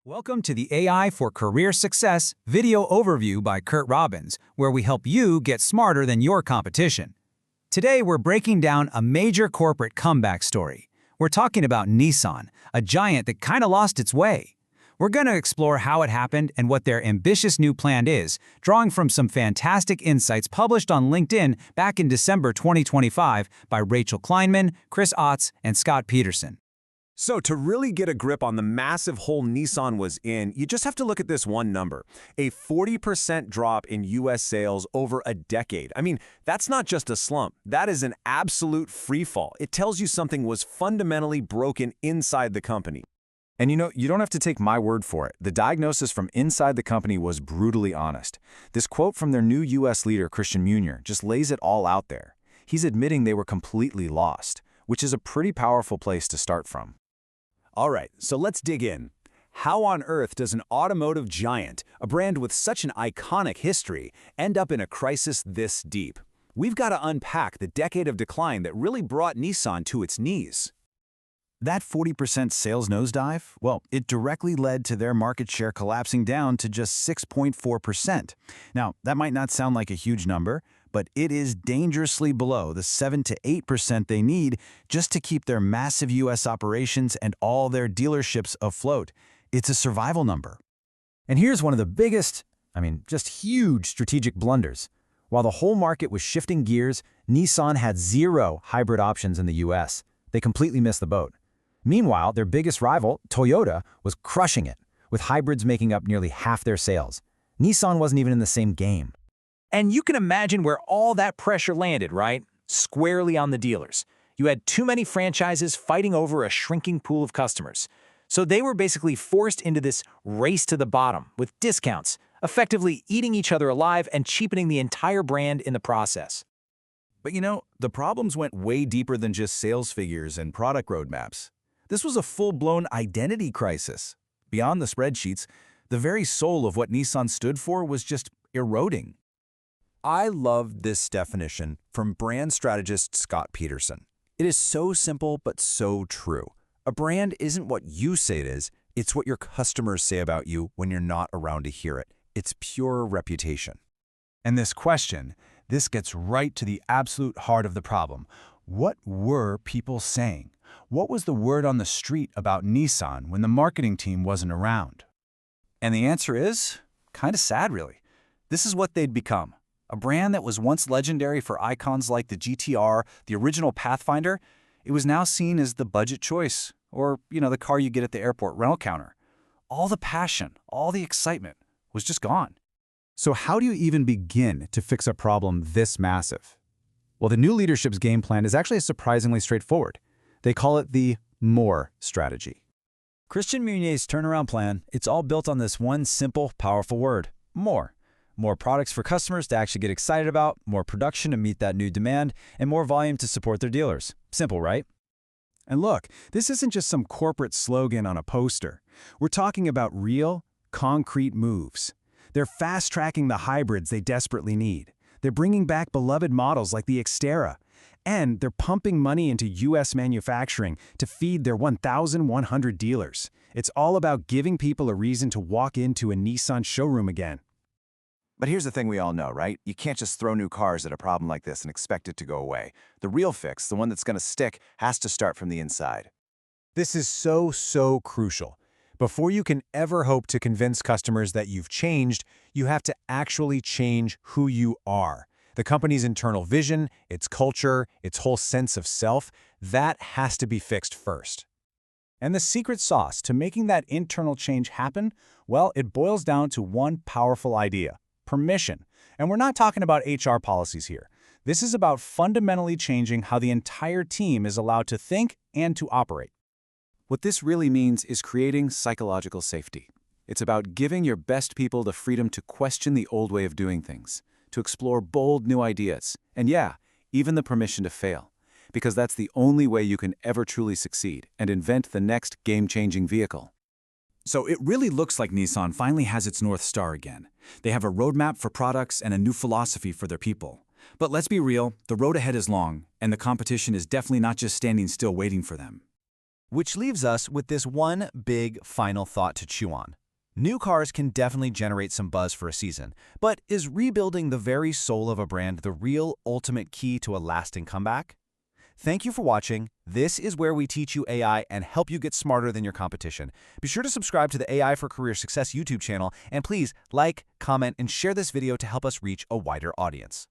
Welcome to the AI for Career Success video overview by Curt Robbins, where we help you get smarter than your competition. Today, we're breaking down a major corporate comeback story. We're talking about Nissan, a giant that kind of lost its way. We're going to explore how it happened and what their ambitious new plan is, drawing from some fantastic insights published on LinkedIn back in December 2025 by Rachel Kleinman, Chris Otts, and Scott Peterson. So to really get a grip on the massive hole Nissan was in, you just have to look at this one number, a 40% drop in U.S. sales over a decade. I mean, that's not just a slump. That is an absolute freefall. It tells you something was fundamentally broken inside the company. And you don't have to take my word for it. The diagnosis from inside the company was brutally honest. This quote from their new U.S. leader, Christian Meunier, just lays it all out there. He's admitting they were completely lost, which is a pretty powerful place to start from. All right, so let's dig in. How on earth does an automotive giant, a brand with such an iconic history, end up in a crisis this deep? We've got to unpack the decade of decline that really brought Nissan to its knees. That 40% sales nosedive, well, it directly led to their market share collapsing down to just 6.4%. Now, that might not sound like a huge number, but it is dangerously below the 7 to 8% they need just to keep their massive U.S. operations and all their dealerships afloat. It's a survival number. And here's one of the biggest, just huge strategic blunders. While the whole market was shifting gears, Nissan had zero hybrid options in the U.S. They completely missed the boat. Meanwhile, their biggest rival, Toyota, was crushing it, with hybrids making up nearly half their sales. Nissan wasn't even in the same game. And you can imagine where all that pressure landed, right? Squarely on the dealers. You had too many franchises fighting over a shrinking pool of customers. So they were basically forced into this race to the bottom with discounts, effectively eating each other alive and cheapening the entire brand in the process. But the problems went way deeper than just sales figures and product roadmaps. This was a full-blown identity crisis. Beyond the spreadsheets, the very soul of what Nissan stood for was just eroding. I love this definition from brand strategist Scott Peterson. It is so simple but so true. A brand isn't what you say it is, it's what your customers say about you when you're not around to hear it. It's pure reputation. And this gets right to the absolute heart of the problem. What were people saying? What was the word on the street about Nissan when the marketing team wasn't around? And the answer is kind of sad, really. This is what they'd become. A brand that was once legendary for icons like the GTR, the original Pathfinder, it was now seen as the budget choice, or, the car you get at the airport rental counter. All the passion, all the excitement was just gone. So how do you even begin to fix a problem this massive? Well, the new leadership's game plan is actually surprisingly straightforward. They call it the MORE strategy. Christian Meunier's turnaround plan, it's all built on this one simple, powerful word, more. More products for customers to actually get excited about, more production to meet that new demand, and more volume to support their dealers. Simple, right? And look, this isn't just some corporate slogan on a poster. We're talking about real, concrete moves. They're fast-tracking the hybrids they desperately need. They're bringing back beloved models like the Xterra. And they're pumping money into U.S. manufacturing to feed their 1,100 dealers. It's all about giving people a reason to walk into a Nissan showroom again. But here's the thing we all know, right? You can't just throw new cars at a problem like this and expect it to go away. The real fix, the one that's going to stick, has to start from the inside. This is so crucial. Before you can ever hope to convince customers that you've changed, you have to actually change who you are. The company's internal vision, its culture, its whole sense of self, that has to be fixed first. And the secret sauce to making that internal change happen, well, it boils down to one powerful idea: permission. And we're not talking about HR policies here. This is about fundamentally changing how the entire team is allowed to think and to operate. What this really means is creating psychological safety. It's about giving your best people the freedom to question the old way of doing things, to explore bold new ideas, and even the permission to fail. Because that's the only way you can ever truly succeed and invent the next game-changing vehicle. So it really looks like Nissan finally has its North Star again. They have a roadmap for products and a new philosophy for their people. But let's be real, the road ahead is long, and the competition is definitely not just standing still waiting for them. Which leaves us with this one big final thought to chew on. New cars can definitely generate some buzz for a season, but is rebuilding the very soul of a brand the real ultimate key to a lasting comeback? Thank you for watching. This is where we teach you AI and help you get smarter than your competition. Be sure to subscribe to the AI for Career Success YouTube channel, and please like, comment, and share this video to help us reach a wider audience.